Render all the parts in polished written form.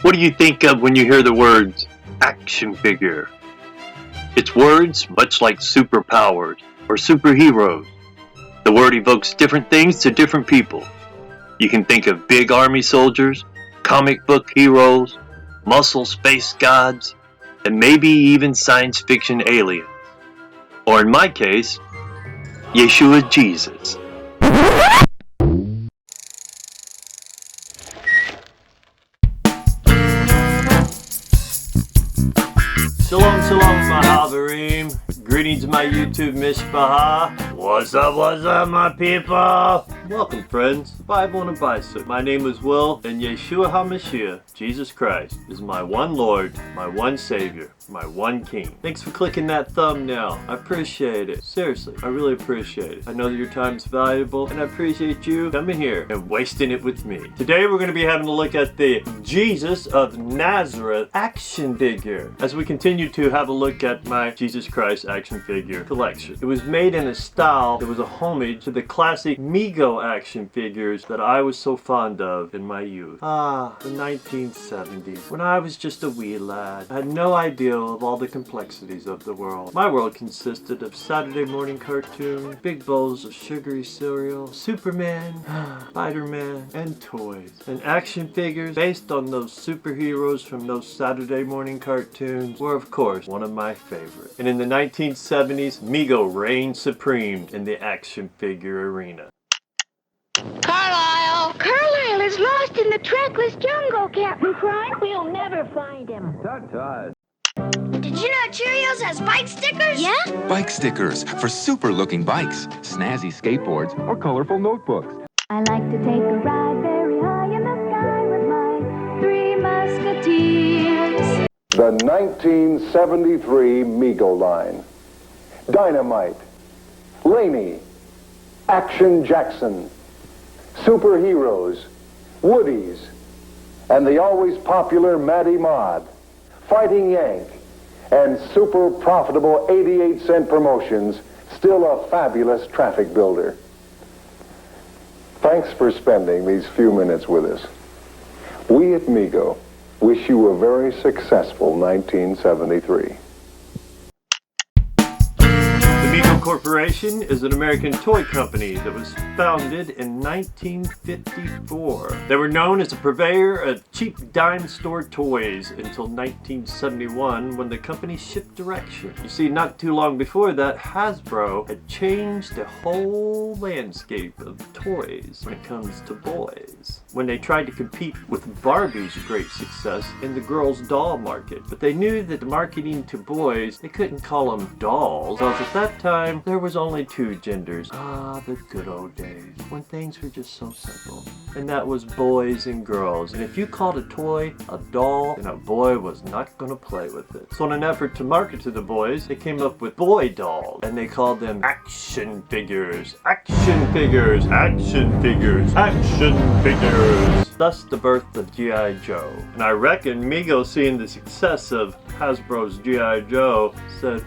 What do you think of when you hear the words action figure? It's words much like superpowers or superheroes. The word evokes different things to different people. You can think of big army soldiers, comic book heroes, muscle space gods, and maybe even science fiction aliens. Or in my case, Yeshua Jesus. Shalom, shalom, Mahaverim. Greetings, my YouTube Mishpaha. What's up, my people? Welcome, friends. Bible and a Bicep. My name is Will, and Yeshua HaMashiach, Jesus Christ, is my one Lord, my one Savior, my one King. Thanks for clicking that thumbnail. I appreciate it. Seriously, I really appreciate it. I know that your time's valuable, and I appreciate you coming here and wasting it with me. Today, we're going to be having a look at the Jesus of Nazareth action figure, as we continue to have a look at my Jesus Christ action figure collection. It was made in a style that was a homage to the classic Mego action figures that I was so fond of in my youth. The 1970s, when I was just a wee lad. I had no idea of all the complexities of the world. My world consisted of Saturday morning cartoons, big bowls of sugary cereal, Superman, Spider-Man, and toys. And action figures based on those superheroes from those Saturday morning cartoons were, of course, one of my favorites. And in the 1970s, Mego reigned supreme in the action figure arena. Carlisle! Carlisle is lost in the trackless jungle, Captain Crunch. We'll never find him. Tut-tut. Did you know Cheerios has bike stickers? Yeah? Bike stickers for super-looking bikes, snazzy skateboards, or colorful notebooks. I like to take a ride very high in the sky with my three musketeers. The 1973 Mego line. Dynamite, Laney, Action Jackson, Superheroes, Woodies, and the always popular Matty Mod, Fighting Yank, and super profitable 88-cent promotions, still a fabulous traffic builder. Thanks for spending these few minutes with us. We at Mego wish you a very successful 1973. The Mego Corporation is an American toy company that was founded in 1954. They were known as a purveyor of cheap dime store toys until 1971 when the company shifted direction. You see, not too long before that, Hasbro had changed the whole landscape of toys when it comes to boys, when they tried to compete with Barbie's great success in the girls' doll market. But they knew that the marketing to boys, they couldn't call them dolls, because at that time there was only two genders. The good old days when things were just so simple, and that was boys and girls. And if you called a toy a doll, then a boy was not going to play with it. So in an effort to market to the boys, they came up with boy dolls, and they called them action figures. Action figures, action figures, action figures. Thus the birth of G.I. Joe. And I reckon Mego, seeing the success of Hasbro's G.I. Joe, said,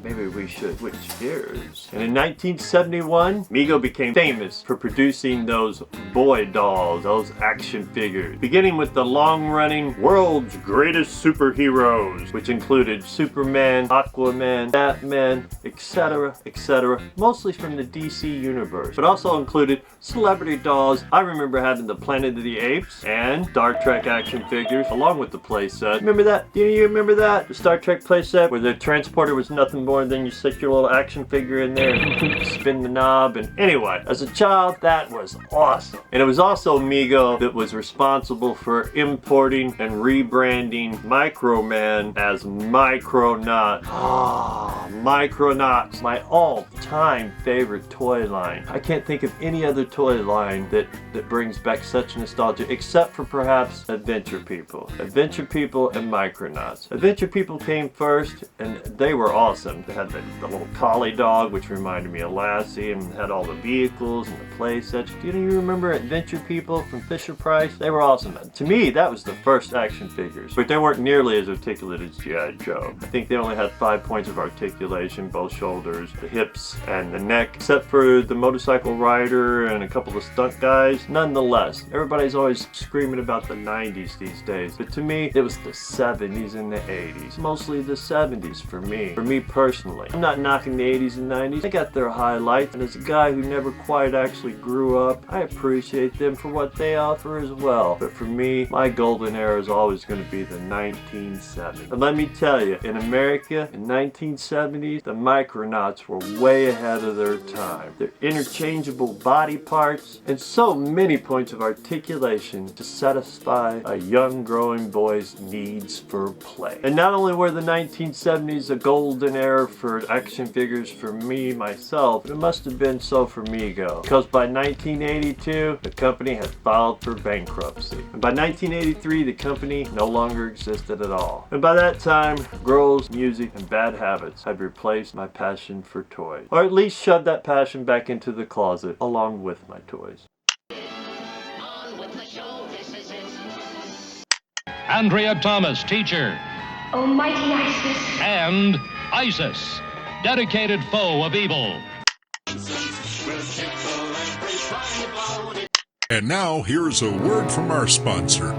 maybe we should switch gears. And in 1971, Mego became famous for producing those boy dolls, those action figures, beginning with the long-running world's greatest superheroes, which included Superman, Aquaman, Batman, etc., etc., mostly from the DC universe, but also included celebrity dolls. I remember having the Planet of the Apes and Star Trek action figures, along with the playset. Remember that? Do you remember that? The Star Trek playset where the transporter was nothing more than you stick your little action figure in there and spin the knob. And anyway, as a child, that was awesome. And it was also Mego that was responsible for importing and rebranding Microman as Micronaut. Micronauts, my all-time favorite toy line. I can't think of any other toy line that brings back such nostalgia, except for perhaps Adventure People. Adventure People and Micronauts. Adventure People came first, and they were awesome. them. They had the little collie dog, which reminded me of Lassie, and had all the vehicles and the play sets. Do you remember Adventure People from Fisher-Price? They were awesome. To me, that was the first action figures, but they weren't nearly as articulate as G.I. Joe. I think they only had 5 points of articulation, both shoulders, the hips, and the neck, except for the motorcycle rider and a couple of stunt guys. Nonetheless, everybody's always screaming about the 90s these days, but to me, it was the 70s and the 80s. Mostly the 70s for me personally. I'm not knocking the 80s and 90s. They got their highlights, and as a guy who never quite actually grew up, I appreciate them for what they offer as well. But for me, my golden era is always going to be the 1970s. And let me tell you, in America, in 1970s, the Micronauts were way ahead of their time. Their interchangeable body parts, and so many points of articulation to satisfy a young growing boy's needs for play. And not only were the 1970s a golden era for action figures for me, myself, but it must have been so for Mego, because by 1982, the company had filed for bankruptcy. And by 1983, the company no longer existed at all. And by that time, girls, music, and bad habits had replaced my passion for toys. Or at least shoved that passion back into the closet, along with my toys. Andrea Thomas, teacher. Almighty Isis. And Isis, dedicated foe of evil. And now, here's a word from our sponsor.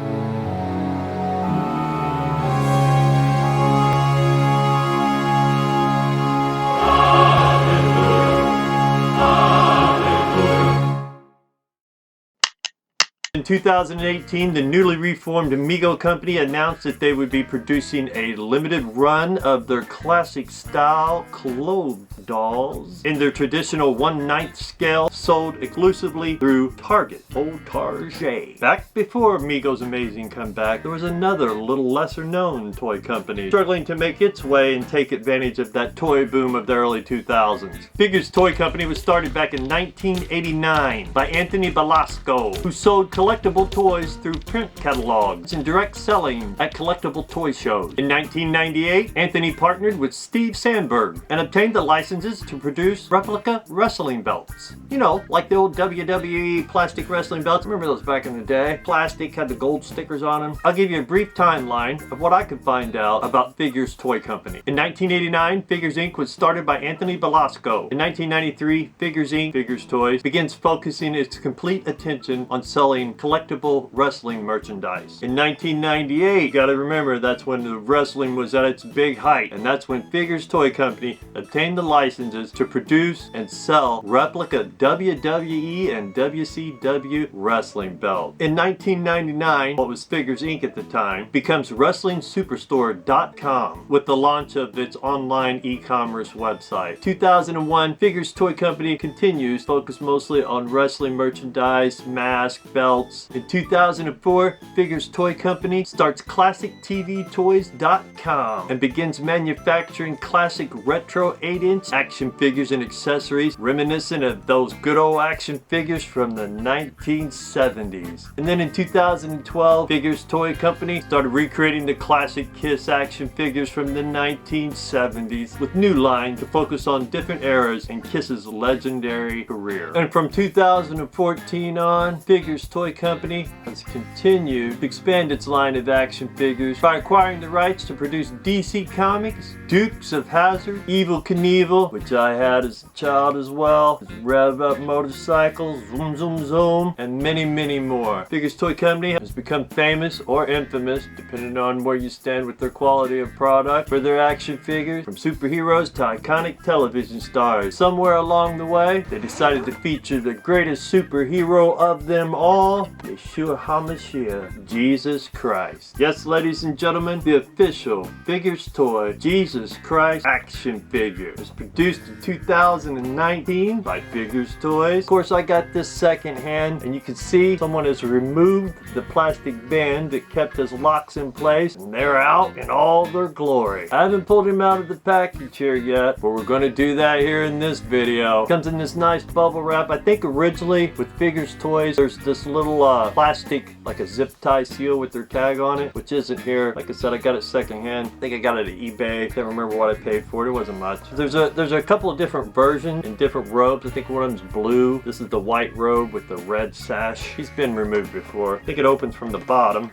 In 2018, the newly reformed Mego company announced that they would be producing a limited run of their classic style clothed dolls in their traditional 1/9 scale, sold exclusively through Target. Oh, Target. Back before Mego's amazing comeback, there was another little lesser known toy company struggling to make its way and take advantage of that toy boom of the early 2000s. Figures Toy Company was started back in 1989 by Anthony Balasco, who sold collectible toys through print catalogs and direct selling at collectible toy shows. In 1998, Anthony partnered with Steve Sandberg and obtained the licenses to produce replica wrestling belts. You know, like the old WWE plastic wrestling belts. Remember those back in the day? Plastic, had the gold stickers on them. I'll give you a brief timeline of what I could find out about Figures Toy Company. In 1989, Figures Inc. was started by Anthony Balasco. In 1993, Figures Inc. Figures Toys begins focusing its complete attention on selling collectible wrestling merchandise. In 1998, you gotta remember, that's when the wrestling was at its big height, and that's when Figures Toy Company obtained the licenses to produce and sell replica WWE and WCW wrestling belts. In 1999, what was Figures Inc. at the time becomes WrestlingSuperstore.com with the launch of its online e-commerce website. 2001, Figures Toy Company continues, focused mostly on wrestling merchandise, masks, belts. In 2004, Figures Toy Company starts ClassicTVToys.com and begins manufacturing classic retro 8-inch action figures and accessories reminiscent of those good old action figures from the 1970s. And then in 2012, Figures Toy Company started recreating the classic Kiss action figures from the 1970s with new lines to focus on different eras in Kiss's legendary career. And from 2014 on, Figures Toy Company has continued to expand its line of action figures by acquiring the rights to produce DC Comics, Dukes of Hazzard, Evel Knievel, which I had as a child as well, rev up motorcycles, zoom zoom zoom, and many more. Figures Toy Company has become famous or infamous, depending on where you stand with their quality of product, for their action figures, from superheroes to iconic television stars. Somewhere along the way, they decided to feature the greatest superhero of them all, Yeshua HaMashiach, Jesus Christ. Yes, ladies and gentlemen, the official Figures Toy Jesus Christ action figure was produced in 2019 by Figures Toys. Of course, I got this secondhand, and you can see someone has removed the plastic band that kept his locks in place, and they're out in all their glory. I haven't pulled him out of the package here yet, but we're going to do that here in this video. Comes in this nice bubble wrap. I think originally with Figures Toys, there's this little little plastic, like a zip tie seal with their tag on it, which isn't here. Like I said, I got it secondhand. I think I got it at eBay. Can't remember what I paid for it. It wasn't much. There's a couple of different versions in different robes. I think one of them's blue. This is the white robe with the red sash. He's been removed before. I think it opens from the bottom.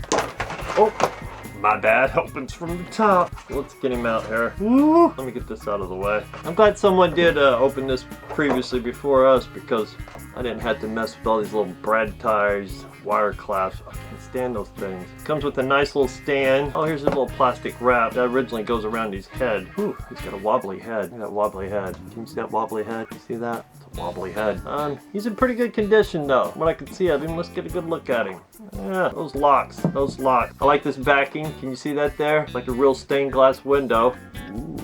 Oh, my bad. Opens from the top. Let's get him out here. Woo. Let me get this out of the way. I'm glad someone did open this previously before us, because I didn't have to mess with all these little brad ties, wire clasps. I can't stand those things. Comes with a nice little stand. Oh, here's a little plastic wrap that originally goes around his head. Whew, he's got a wobbly head. Look at that wobbly head. Can you see that wobbly head? You see that? It's a wobbly head. He's in pretty good condition though. From what I can see of him, let's get a good look at him. Yeah, those locks. Those locks. I like this backing. Can you see that there? It's like a real stained glass window. Ooh.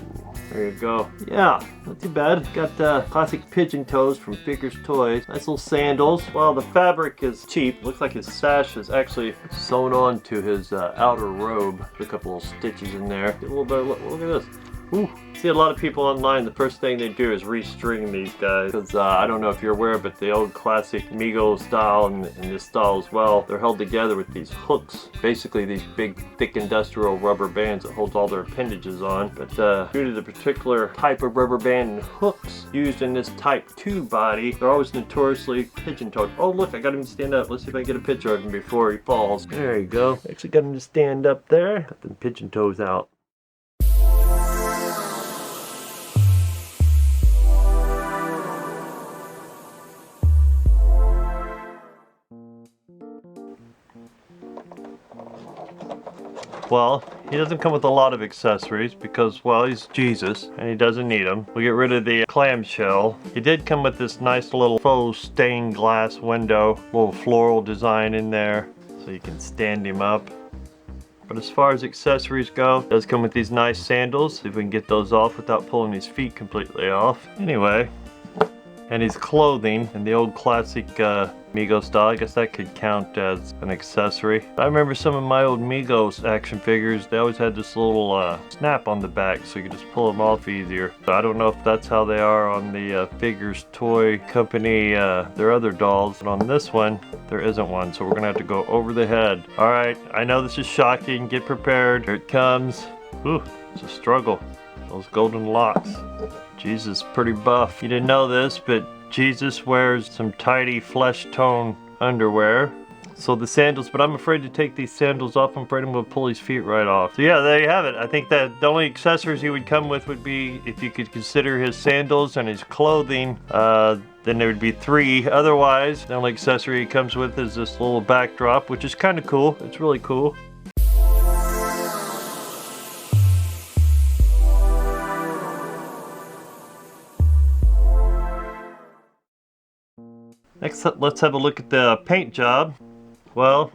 There you go. Yeah, not too bad. Got classic pigeon toes from Figures Toys. Nice little sandals. Well, the fabric is cheap. Looks like his sash is actually sewn on to his outer robe. Put a couple little stitches in there. Get a little better look. Look at this. Ooh. See a lot of people online, the first thing they do is restring these guys, because I don't know if you're aware, but the old classic Mego style and this style as well, they're held together with these hooks, basically these big thick industrial rubber bands that holds all their appendages on. But due to the particular type of rubber band and hooks used in this type 2 body, they're always notoriously pigeon-toed. Oh look, I got him to stand up. Let's see if I can get a picture of him before he falls. There you go. Actually got him to stand up there. Got them pigeon toes out. Well, he doesn't come with a lot of accessories because, well, he's Jesus and he doesn't need them. We'll get rid of the clamshell. He did come with this nice little faux stained glass window, little floral design in there so you can stand him up. But as far as accessories go, it does come with these nice sandals. See if we can get those off without pulling his feet completely off. Anyway, and his clothing in the old classic Mego style. I guess that could count as an accessory. I remember some of my old Mego action figures, they always had this little snap on the back so you could just pull them off easier. I don't know if that's how they are on the Figures Toy Company, their other dolls, but on this one, there isn't one, so we're gonna have to go over the head. Alright, I know this is shocking, get prepared. Here it comes. Ooh, it's a struggle. Those golden locks. Jesus, pretty buff. You didn't know this, but Jesus wears some tidy flesh tone underwear. So the sandals, but I'm afraid to take these sandals off. I'm afraid I'm going to pull his feet right off. So yeah, there you have it. I think that the only accessories he would come with would be, if you could consider his sandals and his clothing, then there would be 3. Otherwise, the only accessory he comes with is this little backdrop, which is kind of cool. It's really cool. Next, let's have a look at the paint job. Well,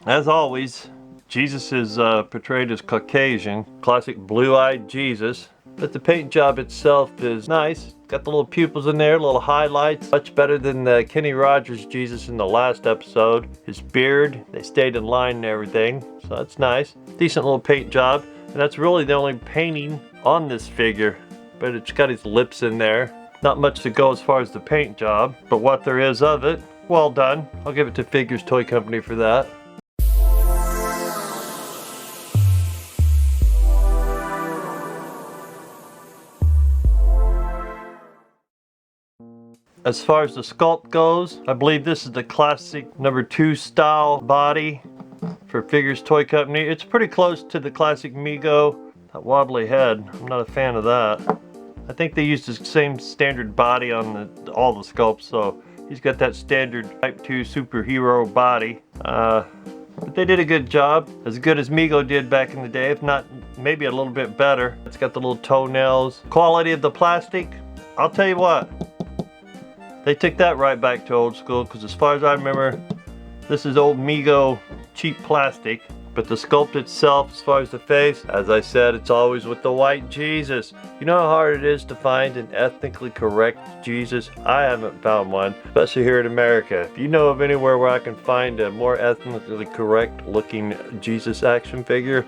as always, Jesus is portrayed as Caucasian, classic blue-eyed Jesus. But the paint job itself is nice. Got the little pupils in there, little highlights. Much better than the Kenny Rogers Jesus in the last episode. His beard, they stayed in line and everything, so that's nice. Decent little paint job. And that's really the only painting on this figure. But it's got his lips in there. Not much to go as far as the paint job, but what there is of it, well done. I'll give it to Figures Toy Company for that. As far as the sculpt goes, I believe this is the classic number 2 style body for Figures Toy Company. It's pretty close to the classic Mego. That wobbly head, I'm not a fan of that. I think they used the same standard body on all the sculpts, so he's got that standard Type 2 superhero body. But they did a good job, as good as Mego did back in the day, if not maybe a little bit better. It's got the little toenails. Quality of the plastic, I'll tell you what, they took that right back to old school, because as far as I remember, this is old Mego cheap plastic. But the sculpt itself, as far as the face, as I said, it's always with the white Jesus. You know how hard it is to find an ethnically correct Jesus? I haven't found one, especially here in America. If you know of anywhere where I can find a more ethnically correct looking Jesus action figure,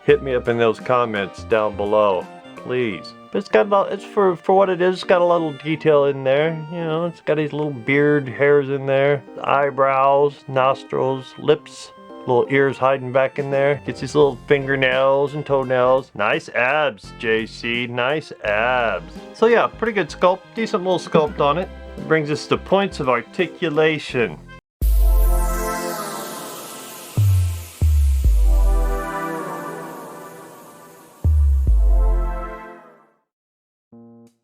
hit me up in those comments down below, please. But it's got it's for what it is. It's got a little detail in there. You know, it's got these little beard hairs in there, eyebrows, nostrils, lips. Little ears hiding back in there. Gets these little fingernails and toenails. Nice abs, JC. Nice abs. So yeah, pretty good sculpt. Decent little sculpt on it. Brings us to points of articulation.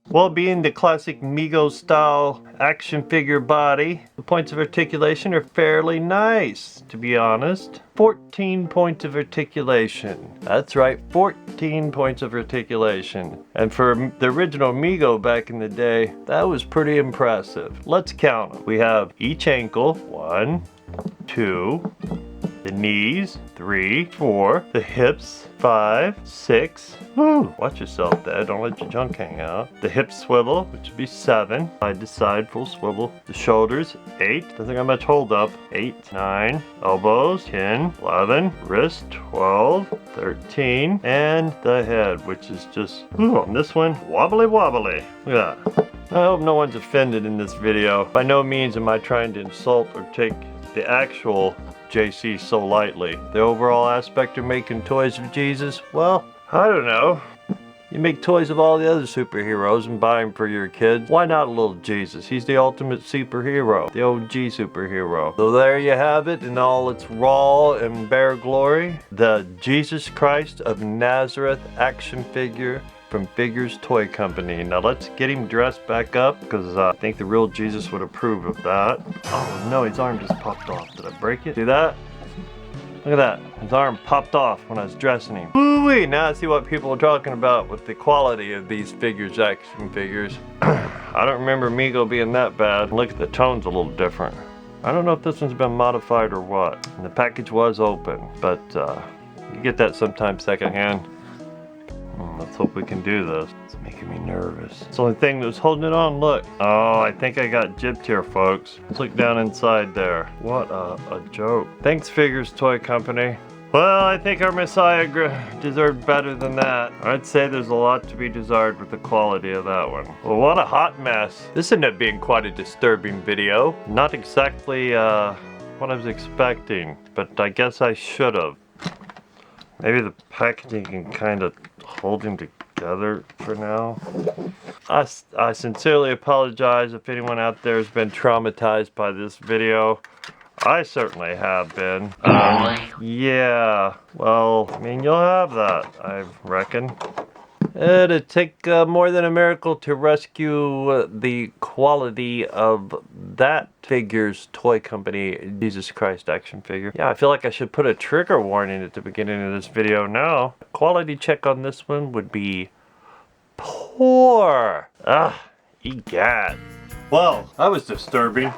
Well, being the classic Mego style action figure body, the points of articulation are fairly nice, to be honest. 14 points of articulation. That's right, 14 points of articulation. And for the original Mego back in the day, that was pretty impressive. Let's count them. We have each ankle, 1, 2, the knees, 3, 4, the hips, 5, 6. Woo! Watch yourself there, don't let your junk hang out. The hips swivel, which would be 7. Side to side, full swivel. The shoulders, 8. Doesn't got much hold up. 8, 9. Elbows, 10, 11. Wrist, 12, 13. And the head, which is just, ooh, on this one, wobbly wobbly. Look at that. I hope no one's offended in this video. By no means am I trying to insult or take the actual JC so lightly. The overall aspect of making toys of Jesus, well, I don't know. You make toys of all the other superheroes and buy them for your kids. Why not a little Jesus? He's the ultimate superhero, the OG superhero. So there you have it in all its raw and bare glory. The Jesus Christ of Nazareth action figure from Figures Toy Company. Now let's get him dressed back up, because I think the real Jesus would approve of that. Oh no, his arm just popped off. Did I break it? See that? Look at that. His arm popped off when I was dressing him. Woo-wee! Now I see what people are talking about with the quality of these figures, action figures. I don't remember Mego being that bad. Look at the tone's a little different. I don't know if this one's been modified or what. And the package was open, but you get that sometimes secondhand. Let's hope we can do this. It's making me nervous. It's the only thing that was holding it on. Look. Oh, I think I got gypped here, folks. Let's look down inside there. What a joke. Thanks, Figures Toy Company. Well, I think our Messiah deserved better than that. I'd say there's a lot to be desired with the quality of that one. Well, what a hot mess. This ended up being quite a disturbing video. Not exactly what I was expecting, but I guess I should have. Maybe the packaging can kind of hold him together for now. I sincerely apologize if anyone out there has been traumatized by this video. I certainly have been. Yeah, well, I mean, you'll have that, I reckon. It'd take more than a miracle to rescue the quality of that Figures Toy Company Jesus Christ action figure. Yeah, I feel like I should put a trigger warning at the beginning of this video now. Quality check on this one would be poor. Egad. Well, that was disturbing.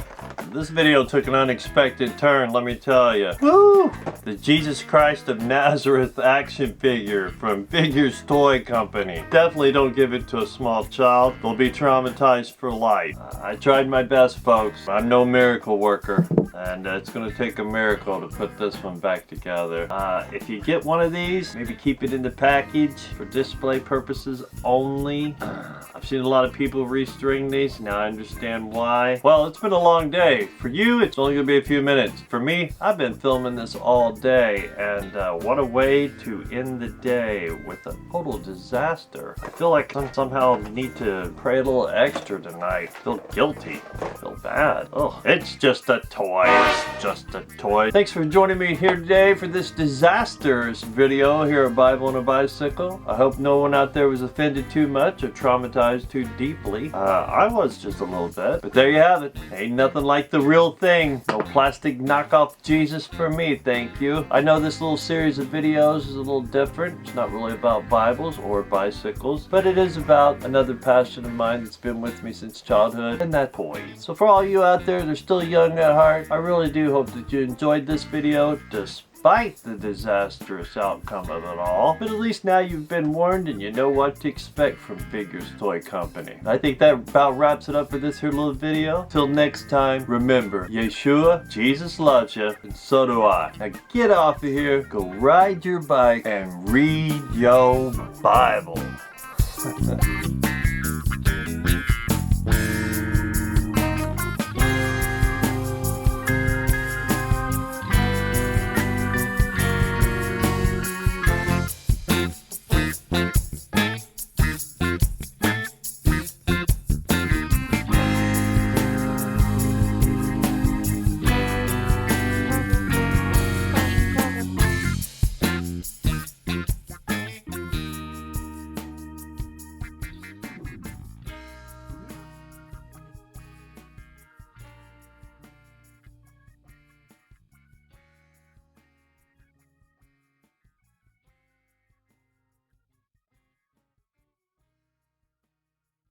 This video took an unexpected turn, let me tell you. Woo! The Jesus Christ of Nazareth action figure from Figures Toy Company. Definitely don't give it to a small child. They'll be traumatized for life. I tried my best, folks. I'm no miracle worker. And it's going to take a miracle to put this one back together. If you get one of these, maybe keep it in the package for display purposes only. I've seen a lot of people restring these. Now I understand why. Well, it's been a long day. For you, it's only going to be a few minutes. For me, I've been filming this all day. And what a way to end the day with a total disaster. I feel like I somehow need to pray a little extra tonight. I feel guilty. I feel bad. Oh, it's just a toy. It's just a toy. Thanks for joining me here today for this disastrous video here at Bible on a Bicycle. I hope no one out there was offended too much or traumatized too deeply. I was just a little bit. But there you have it. Ain't nothing like the real thing. No plastic knockoff Jesus for me, thank you. I know this little series of videos is a little different. It's not really about Bibles or bicycles, but it is about another passion of mine that's been with me since childhood, and that's toys. So for all you out there that are still young at heart, I really do hope that you enjoyed this video despite the disastrous outcome of it all. But at least now you've been warned and you know what to expect from Figures Toy Company. I think that about wraps it up for this here little video. Till next time, remember, Yeshua, Jesus loves you, and so do I. Now get off of here, go ride your bike, and read your Bible. Bye.